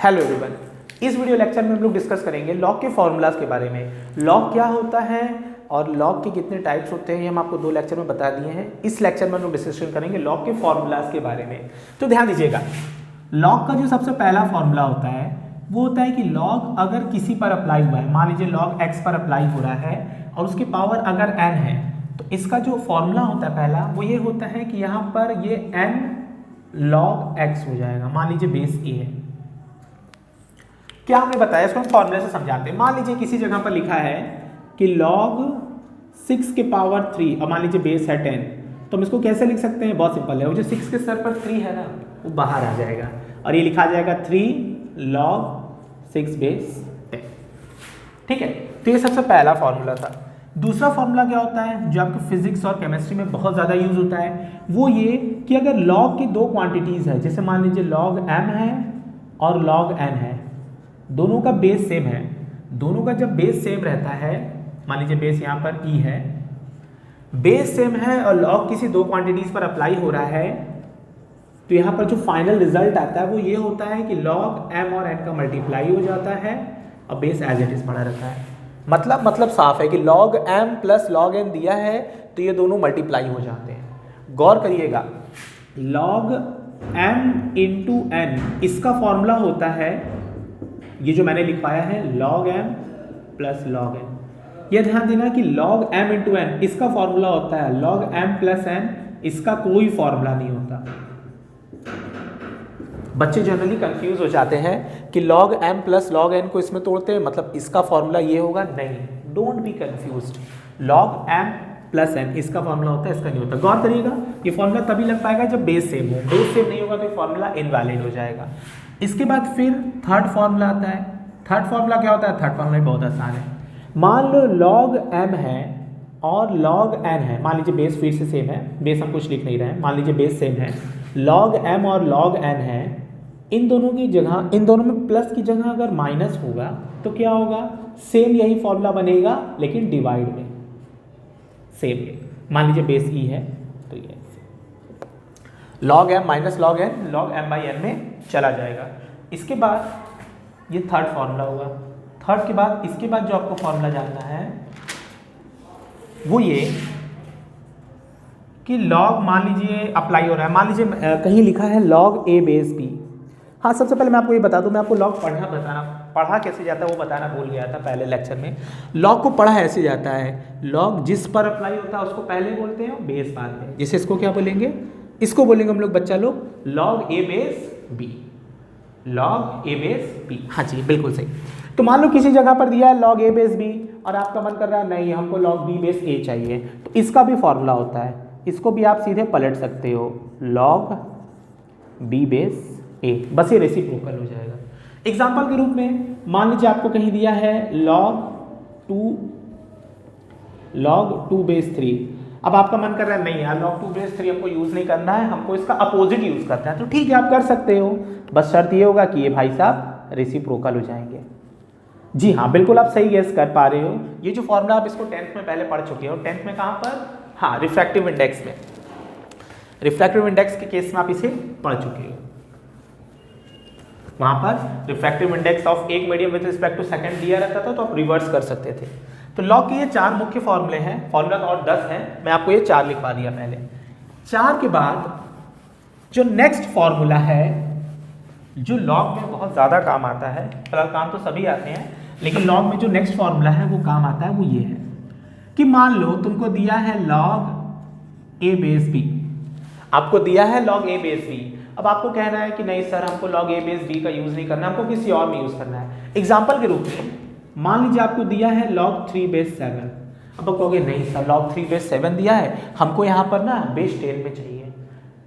Hello everyone, इस video lecture में हम लोग डिस्कस करेंगे लॉग के फॉर्मूलाज के बारे में। लॉग क्या होता है और लॉग के कितने टाइप्स होते हैं ये हम आपको 2 लेक्चर में बता दिए हैं। इस लेक्चर में हम लोग डिस्कशन करेंगे लॉग के फॉर्मूलाज के बारे में। तो ध्यान दीजिएगा, लॉग का जो सबसे पहला फॉर्मूला होता है वो होता है कि लॉग अगर किसी पर अप्लाई हुआ है, मान लीजिए लॉग एक्स पर अप्लाई हो रहा है और उसकी पावर अगर n है, तो इसका जो फॉर्मूला होता है पहला वो ये होता है कि यहाँ पर ये n log x हो जाएगा। मान लीजिए बेस a है। क्या हमने बताया, इसको हम फॉर्मूले से समझाते हैं। मान लीजिए किसी जगह पर लिखा है कि log 6 के पावर 3 और मान लीजिए बेस है 10, तो हम इसको कैसे लिख सकते हैं? बहुत सिंपल है, वो जो 6 के सर पर 3 है ना वो बाहर आ जाएगा और ये लिखा जाएगा 3 log 6 बेस 10। ठीक है, तो ये सबसे पहला फॉर्मूला था। दूसरा फॉर्मूला क्या होता है जो आपके फिजिक्स और केमिस्ट्री में बहुत ज़्यादा यूज होता है, वो ये कि अगर लॉग की 2 क्वांटिटीज़ है, जैसे मान लीजिए log m है और log n है, दोनों का बेस सेम है। दोनों का जब बेस सेम रहता है, मान लीजिए बेस यहाँ पर e है, बेस सेम है और लॉग किसी 2 क्वांटिटीज़ पर अप्लाई हो रहा है, तो यहाँ पर जो फाइनल रिजल्ट आता है वो ये होता है कि log m और n का मल्टीप्लाई हो जाता है और बेस एज इट इज पड़ा रहता है। मतलब साफ है कि log m plus log n दिया है तो ये दोनों मल्टीप्लाई हो जाते हैं। गौर करिएगा, log m इंटू n इसका फॉर्मूला होता है, ये जो मैंने लिखवाया है log m plus log n। ये ध्यान देना कि log m इंटू n इसका फॉर्मूला होता है log m प्लस n, इसका कोई फॉर्मूला नहीं होता। बच्चे जनरली कंफ्यूज हो जाते हैं कि log m plus log n को इसमें तोड़ते हैं, मतलब इसका फॉर्मूला ये होगा। नहीं, don't be confused. log m plus n इसका फॉर्मूला होता है, इसका नहीं होता। गौर करिएगा, ये फॉर्मूला तभी लग पाएगा जब बेस सेम हो। बेस सेम नहीं होगा तो ये फॉर्मूला इनवैलिड हो जाएगा। इसके बाद फिर थर्ड फॉर्मूला आता है। थर्ड फॉर्मूला क्या होता है? थर्ड फॉर्मूला बहुत आसान है। मान लो log m है और log n है, मान लीजिए बेस फिर से सेम है, बेस हम कुछ लिख नहीं रहे हैं, मान लीजिए बेस सेम है, log m और log n है, इन दोनों की जगह, इन दोनों में प्लस की जगह अगर माइनस होगा तो क्या होगा? सेम यही फॉर्मूला बनेगा लेकिन डिवाइड में सेम है। मान लीजिए बेस e है तो ये log m minus log n log m by n में चला जाएगा। इसके बाद ये थर्ड फॉर्मूला हुआ। थर्ड के बाद इसके बाद जो आपको फॉर्मूला जानना है वो ये कि log, मान लीजिए अप्लाई हो रहा है, मान लीजिए कहीं लिखा है log a बेस b। हाँ, सबसे पहले मैं आपको ये बता दूं, मैं आपको लॉग पढ़ा कैसे जाता है वो बताना भूल गया था पहले लेक्चर में। लॉग को पढ़ा ऐसे जाता है, लॉग जिस पर अप्लाई होता है उसको पहले बोलते हैं और बेस बाद में। जैसे इसको क्या बोलेंगे? इसको बोलेंगे हम लोग बच्चा लोग log a base b, log a base b। हाँ जी, बिल्कुल सही। तो मान लो किसी जगह पर दिया है log a बेस b और आपका मन कर रहा है नहीं हमको log b बेस a चाहिए, तो इसका भी फॉर्मूला होता है। इसको भी आप सीधे पलट सकते हो, log b बेस a, बस ये रेसिप्रोकल हो जाएगा। एग्जाम्पल के रूप में मान लीजिए आपको कहीं दिया है log 2 बेस 3। अब आपका मन कर रहा है नहीं यार log 2 बेस 3 हमको यूज़ नहीं करना है, हमको इसका अपोजिट यूज़ करना है, तो ठीक है आप कर सकते हो, बस शर्त ये होगा कि ये भाई साहब रेसिप्रोकल हो जाएंगे। जी हाँ, बिल्कुल आप सही गेस कर पा रहे हो। ये जो फॉर्मूला आप इसको 10th में पहले पढ़ चुके हो। 10th में कहाँ पर? हाँ, रिफ्रैक्टिव इंडेक्स में। रिफ्रैक्टिव इंडेक्स के केस में आप इसे पढ़ चुके हो। वहाँ पर रिफ्रैक्टिव इंडेक्स ऑफ एक medium with respect to second दिया रहता था, तो आप रिवर्स कर सकते थे। तो लॉग के ये 4 मुख्य फॉर्मूले हैं, फॉर्मूला और 10 हैं, मैं आपको ये 4 लिखवा दिया पहले। 4 के बाद जो नेक्स्ट फॉर्मूला है जो लॉग में बहुत ज़्यादा काम आता है, फिलहाल काम तो सभी आते हैं लेकिन लॉग में जो नेक्स्ट फॉर्मूला है वो काम आता है, वो ये है कि मान लो तुमको दिया है log a बेस b, आपको दिया है log a बेस b। अब आपको कहना है कि नहीं सर हमको log a बेस b का यूज़ नहीं करना, हमको किसी और में यूज़ करना है। एग्जाम्पल के रूप में मान लीजिए आपको दिया है log 3 बेस 7। अब आप कहोगे नहीं सर log 3 बेस 7 दिया है, हमको यहाँ पर ना बेस 10 में चाहिए,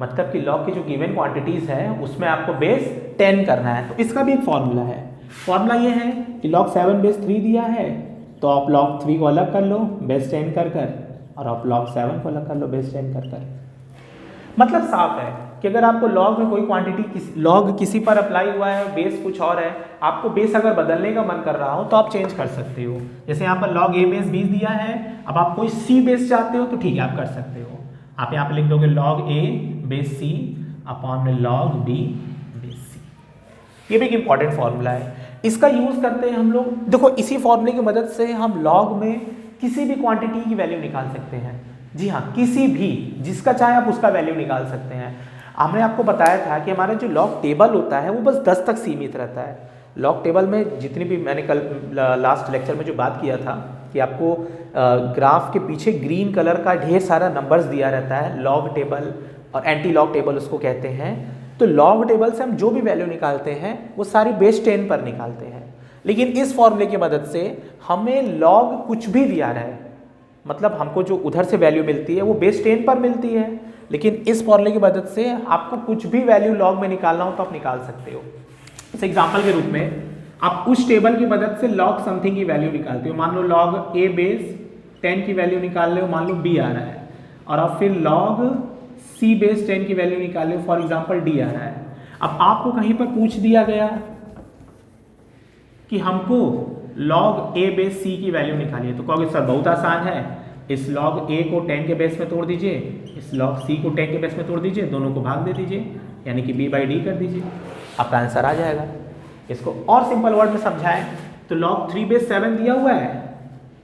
मतलब कि log की जो गिवन क्वांटिटीज़ है उसमें आपको बेस 10 करना है। तो इसका भी एक फॉर्मूला है। फॉर्मूला ये है कि log 7 बेस 3 दिया है तो आप log 3 को अलग कर लो बेस 10 कर कर, और आप log 7 को अलग कर लो बेस 10 कर कर। मतलब साफ है कि अगर आपको log में कोई क्वांटिटी log किसी पर अप्लाई हुआ है, बेस कुछ और है, आपको बेस अगर बदलने का मन कर रहा हो तो आप चेंज कर सकते हो। जैसे यहाँ पर log a बेस 20 दिया है, अब आप कोई c बेस चाहते हो तो ठीक है आप कर सकते हो। आप यहाँ पर लिख दोगे log a base c upon में log b बेस c। ये भी एक इंपॉर्टेंट फॉर्मूला है। इसका यूज करते हैं हम लोग, देखो इसी फॉर्मूले की मदद से हम लॉग में किसी भी क्वांटिटी की वैल्यू निकाल सकते हैं। जी हाँ, किसी भी, जिसका चाहे आप उसका वैल्यू निकाल सकते हैं। हमने आपको बताया था कि हमारा जो लॉग टेबल होता है वो बस 10 तक सीमित रहता है। लॉग टेबल में जितनी भी, मैंने कल लास्ट लेक्चर में जो बात किया था कि आपको ग्राफ के पीछे ग्रीन कलर का ढेर सारा नंबर्स दिया रहता है, लॉग टेबल और एंटी लॉग टेबल उसको कहते हैं। तो लॉग टेबल से हम जो भी वैल्यू निकालते हैं वो सारी बेस 10 पर निकालते हैं। लेकिन इस फॉर्मूले की मदद से हमें लॉग कुछ भी दिया रहा है, मतलब हमको जो उधर से वैल्यू मिलती है वो बेस 10 पर मिलती है, लेकिन इस फॉर्मूले की मदद से आपको कुछ भी वैल्यू लॉग में निकालना हो तो आप निकाल सकते हो। इस एग्जाम्पल के रूप में आप उस टेबल की मदद से लॉग समथिंग की वैल्यू निकालते हो। मान लो लॉग ए बेस 10 की वैल्यू निकाल रहे हो, मान लो बी आ रहा है, और आप फिर लॉग सी बेस 10 की वैल्यू निकाल रहे हो, फॉर एग्जाम्पल डी आ रहा है। अब आपको कहीं पर पूछ दिया गया कि हमको लॉग ए बेस सी की वैल्यू निकालिए, तो कहोगे सर बहुत आसान है, इस लॉग ए को 10 के बेस में तोड़ दीजिए, इस लॉग सी को 10 के बेस में तोड़ दीजिए, दोनों को भाग दे दीजिए, यानी कि b बाई डी कर दीजिए, आपका आंसर आ जाएगा। इसको और सिंपल वर्ड में समझाएं तो लॉग 3 बेस 7 दिया हुआ है,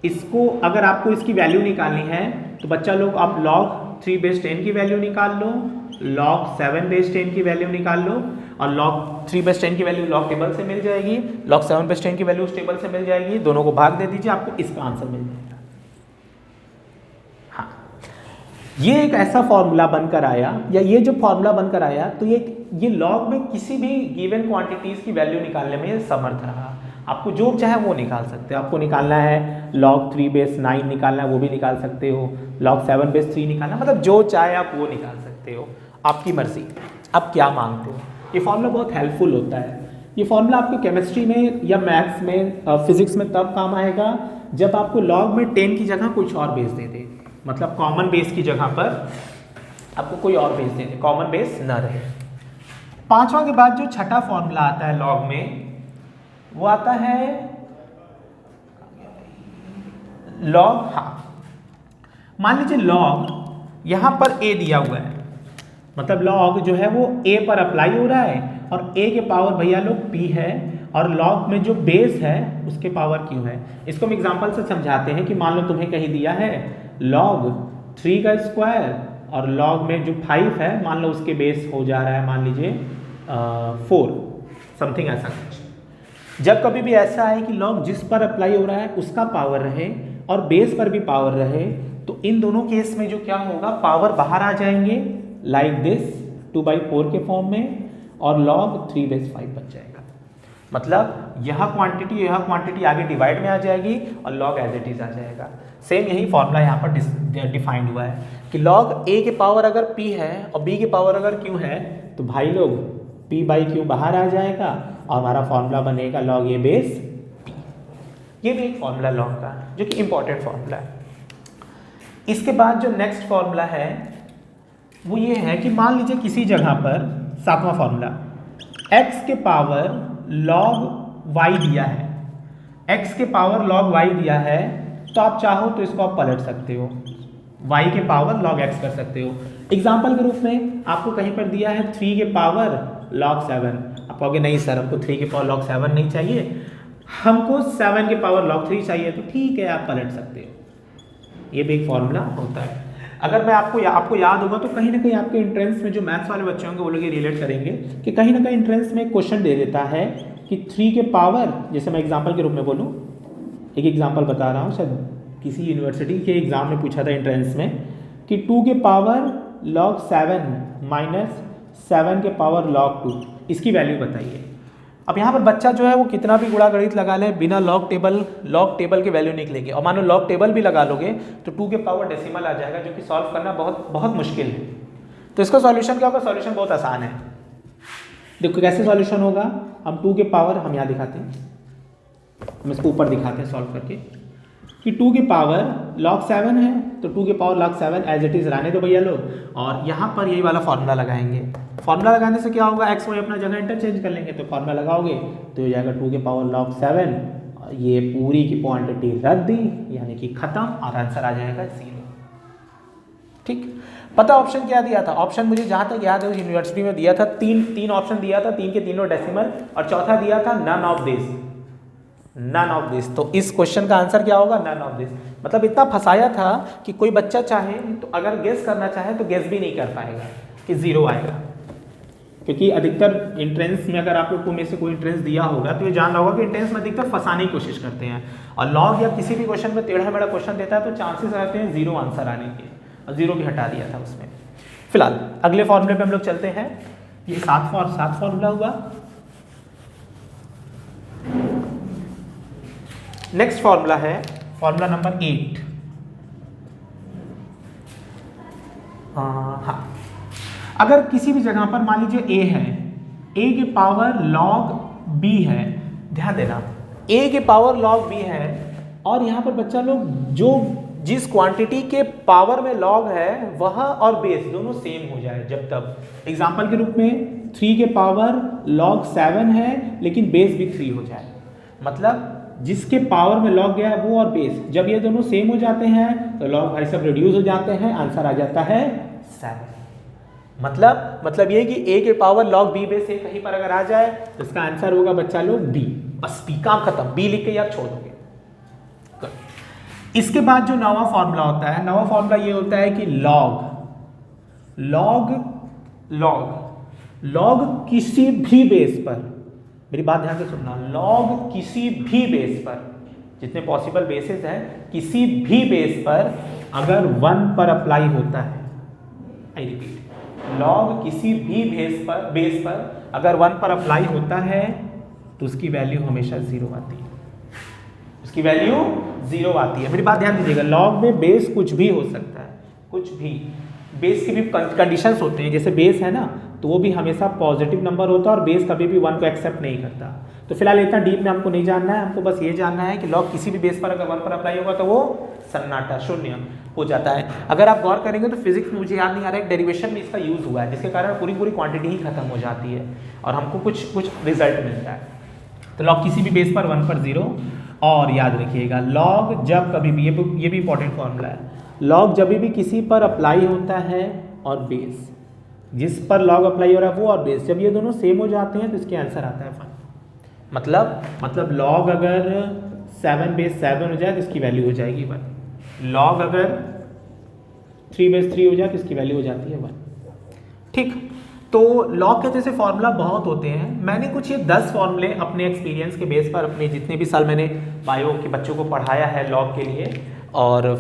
इसको अगर आपको इसकी वैल्यू निकालनी है तो बच्चा लोग आप लॉग 3 बेस 10 की वैल्यू निकाल लो, लॉग 7 बेस 10 की वैल्यू निकाल लो, और लॉग 3 बेस 10 की वैल्यू लॉग टेबल से मिल जाएगी, लॉग 7 बेस 10 की वैल्यू उस टेबल से मिल जाएगी, दोनों को भाग दे दीजिए, आपको इसका आंसर मिल जाएगा। हाँ, ये एक ऐसा फॉर्मूला बनकर आया, या ये जो फॉर्मूला बनकर आया तो ये लॉग में किसी भी गिवन क्वांटिटीज की वैल्यू निकालने में समर्थ रहा। आपको जो चाहे वो निकाल सकते हो, आपको निकालना है लॉग 3 बेस 9 निकालना है वो भी निकाल सकते हो, लॉग 7 बेस 3 निकालना, मतलब जो चाहे आप वो निकाल सकते हो, आपकी मर्जी आप क्या मांगते हो। ये फॉर्मूला बहुत हेल्पफुल होता है। ये फॉर्मूला आपको केमिस्ट्री में या मैथ्स में, फिजिक्स में तब काम आएगा जब आपको लॉग में 10 की जगह कुछ और बेस दे दे, मतलब कॉमन बेस की जगह पर आपको कोई और बेस दे दे, कॉमन बेस न रहे। पांचवा के बाद जो छठा फॉर्मूला आता है लॉग में वो आता है लॉग, हाँ मान लीजिए लॉग यहां पर a दिया हुआ है, मतलब लॉग जो है वो a पर अप्लाई हो रहा है और a के पावर भैया लोग p है, और लॉग में जो बेस है उसके पावर q है। इसको हम एग्जांपल से समझाते हैं कि मान लो तुम्हें कहीं दिया है लॉग 3 का स्क्वायर और लॉग में जो 5 है मान लो उसके बेस हो जा रहा है मान लीजिए 4 समथिंग ऐसा कुछ। जब कभी भी ऐसा है कि लॉग जिस पर अप्लाई हो रहा है उसका पावर रहे और बेस पर भी पावर रहे, तो इन दोनों केस में जो क्या होगा, पावर बाहर आ जाएंगे लाइक दिस 2/4 के फॉर्म में, और लॉग 3 बेस 5 बच जाएगा। मतलब यह क्वांटिटी आगे डिवाइड में आ जाएगी और लॉग एज इट इज आ जाएगा। सेम यही फॉर्मूला यहाँ पर डिफाइंड हुआ है कि लॉग a के पावर अगर p है और b के पावर अगर q है तो भाई लोग p/q बाहर आ जाएगा और हमारा फॉर्मूला बनेगा लॉग a बेस p। ये भी एक फॉर्मूला लॉग का जो कि इंपॉर्टेंट फॉर्मूला है। इसके बाद जो नेक्स्ट फॉर्मूला है वो ये है कि मान लीजिए किसी जगह पर, सातवां फॉर्मूला, x के पावर लॉग y दिया है, x के पावर लॉग y दिया है, तो आप चाहो तो इसको आप पलट सकते हो, y के पावर log x कर सकते हो। एग्जाम्पल के रूप में आपको कहीं पर दिया है 3 के पावर log 7, आप कहोगे नहीं सर हमको 3 के पावर log 7 नहीं चाहिए, हमको 7 के पावर log 3 चाहिए, तो ठीक है आप पलट सकते हो। ये भी एक फॉर्मूला होता है। अगर मैं आपको याद होगा तो कहीं ना कहीं आपके एंट्रेंस में जो मैथ्स वाले बच्चे होंगे वो लोग ये रिलेट करेंगे कि कहीं ना कहीं एंट्रेंस में क्वेश्चन दे देता है कि 3 के पावर, जैसे मैं एग्जाम्पल के रूप में बोलूँ, एक एग्जाम्पल बता रहा हूँ, शायद किसी यूनिवर्सिटी के एग्जाम में पूछा था एंट्रेंस में कि 2 के पावर log 7 माइनस 7 के पावर log 2, इसकी वैल्यू बताइए। अब यहाँ पर बच्चा जो है वो कितना भी गुणा गणित लगा ले, बिना लॉग टेबल के वैल्यू निकलेगी, और मानो लॉग टेबल भी लगा लोगे तो 2 के पावर डेसिमल आ जाएगा, जो कि सॉल्व करना बहुत मुश्किल है। तो इसका सॉल्यूशन क्या होगा? सॉल्यूशन बहुत आसान है। देखो कैसे सॉल्यूशन होगा, हम 2 के पावर, हम यहाँ दिखाते हैं, हम इसको ऊपर दिखाते हैं सॉल्व करके कि 2 के पावर log 7 है, तो 2 के power log 7 as it is रहने दो भैया लोग, और यहाँ पर यही वाला फॉर्मूला लगाएंगे। फॉर्मूला लगाने से क्या होगा, एक्स वाई अपना जगह इंटरचेंज कर लेंगे, तो फॉर्मूला लगाओगे तो हो जाएगा 2 के पावर log 7, ये पूरी की क्वांटिटी रद्द दी, यानी कि खत्म, और आंसर आ जाएगा 0। ठीक, पता ऑप्शन क्या दिया था? ऑप्शन मुझे जहाँ तक याद है उस यूनिवर्सिटी में दिया था, तीन ऑप्शन दिया था, 3 के तीनों डेसिमल, और चौथा दिया था none of this, none of this. तो इस क्वेश्चन का आंसर क्या होगा? None of this. मतलब इतना फंसाया था कि कोई बच्चा चाहे तो अगर गेस करना चाहे तो गेस भी नहीं कर पाएगा कि 0 आएगा, क्योंकि अधिकतर एंट्रेंस में अगर आप लोग को में से कोई एंट्रेंस दिया होगा तो ये जान रहा होगा कि एंट्रेंस में अधिकतर फंसाने की कोशिश करते हैं, और लॉग या किसी भी क्वेश्चन में टेढ़ा मेढ़ा क्वेश्चन देता है तो चांसेस रहते हैं 0 आंसर आने के, और 0 भी हटा दिया था उसमें। फिलहाल अगले फॉर्मूले पे हम लोग चलते हैं। ये 7 फॉर्मूला हुआ। नेक्स्ट फॉर्मूला है फॉर्मूला नंबर 8। हाँ, अगर किसी भी जगह पर मान लीजिए a है, a के पावर log b है, ध्यान देना a के पावर log b है, और यहाँ पर बच्चा लोग जो जिस क्वांटिटी के पावर में log है वह और बेस दोनों सेम हो जाए जब तक। एग्जाम्पल के रूप में 3 के पावर log 7 है लेकिन बेस भी 3 हो जाए, मतलब जिसके पावर में log गया है वो और बेस जब ये दोनों सेम हो जाते हैं तो log भाई सब रिड्यूस हो जाते हैं, आंसर आ जाता है 7। मतलब ये कि a के power log b base a कहीं पर अगर आ जाए तो इसका आंसर होगा बच्चा लोग b, बस b, काम खत्म, b लिख के यार छोड़ दोगे। इसके बाद जो नवा फॉर्मूला होता है, नवा फॉर्मूला ये होता है कि log किसी भी बेस पर, मेरी बात ध्यान से सुनना, log किसी भी बेस पर, जितने पॉसिबल बेसिस हैं किसी भी बेस पर अगर 1 पर अप्लाई होता है, आई रिपीट, log किसी भी बेस पर अगर 1 पर अप्लाई होता है तो उसकी वैल्यू हमेशा 0 आती है, उसकी वैल्यू 0 आती है। मेरी बात ध्यान दीजिएगा, log में बेस कुछ भी हो सकता है, कुछ भी, बेस की भी कंडीशंस होते हैं, जैसे बेस है ना तो वो भी हमेशा पॉजिटिव नंबर होता है और बेस कभी भी 1 को एक्सेप्ट नहीं करता। तो फिलहाल इतना डीप में हमको नहीं जानना है, हमको बस ये जानना है कि log किसी भी बेस पर अगर 1 पर अप्लाई होगा तो वो सन्नाटा, शून्य हो जाता है। अगर आप गौर करेंगे तो फिजिक्स में मुझे याद नहीं आ रहा है, डेरिवेशन में इसका यूज़ हुआ है, जिसके कारण पूरी क्वांटिटी ही खत्म हो जाती है और हमको कुछ रिजल्ट मिलता है। तो log किसी भी बेस पर 1 पर 0, और याद रखिएगा log जब कभी भी, ये भी इंपॉर्टेंट फॉर्मूला है, log जब भी किसी पर अप्लाई होता है और बेस, जिस पर log अप्लाई हो रहा है वो और बेस, जब ये दोनों सेम हो जाते हैं तो इसके आंसर आता है 1। मतलब log अगर 7 बेस 7 हो जाए तो इसकी वैल्यू हो जाएगी 1, log अगर 3 बेस 3 हो जाए तो इसकी वैल्यू हो जाती है 1। ठीक, तो log के जैसे फॉर्मूला बहुत होते हैं। मैंने कुछ ये 10 फॉर्मूले अपने एक्सपीरियंस के बेस पर, अपने जितने भी साल मैंने बायो के बच्चों को पढ़ाया है log के लिए, और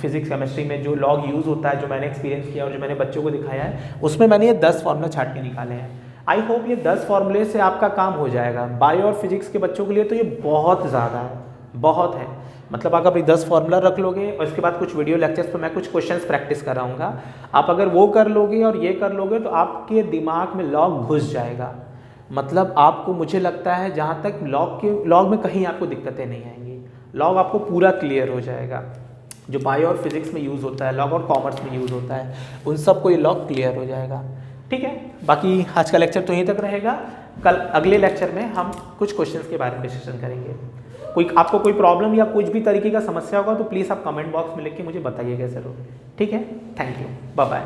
फिजिक्स केमिस्ट्री में जो log यूज़ होता है, जो मैंने एक्सपीरियंस किया और जो मैंने बच्चों को दिखाया है, उसमें मैंने ये 10 फॉर्मूला छाट के निकाले हैं। आई होप ये 10 फॉर्मूले से आपका काम हो जाएगा। बायो और फिजिक्स के बच्चों के लिए तो ये बहुत ज़्यादा है, बहुत है। मतलब अगर आप 10 फॉर्मूला रख लोगे और इसके बाद कुछ वीडियो लेक्चर्स पर मैं कुछ क्वेश्चंस प्रैक्टिस कराऊंगा, आप अगर वो कर लोगे और ये कर लोगे तो आपके दिमाग में log घुस जाएगा। मतलब आपको, मुझे लगता है जहाँ तक log में कहीं आपको दिक्कतें नहीं आएंगी, log आपको पूरा क्लियर हो जाएगा। जो बायो और फिजिक्स में यूज़ होता है log और कॉमर्स में यूज़ होता है, उन सबको ये log क्लियर हो जाएगा। ठीक है, बाकी आज का लेक्चर तो यहीं तक रहेगा। कल अगले लेक्चर में हम कुछ क्वेश्चंस के बारे में डिस्कशन करेंगे। आपको कोई प्रॉब्लम या कुछ भी तरीके का समस्या होगा तो प्लीज़ आप कमेंट बॉक्स में लिख के मुझे बताइएगा ज़रूर। ठीक है, थैंक यू, बाय बाय।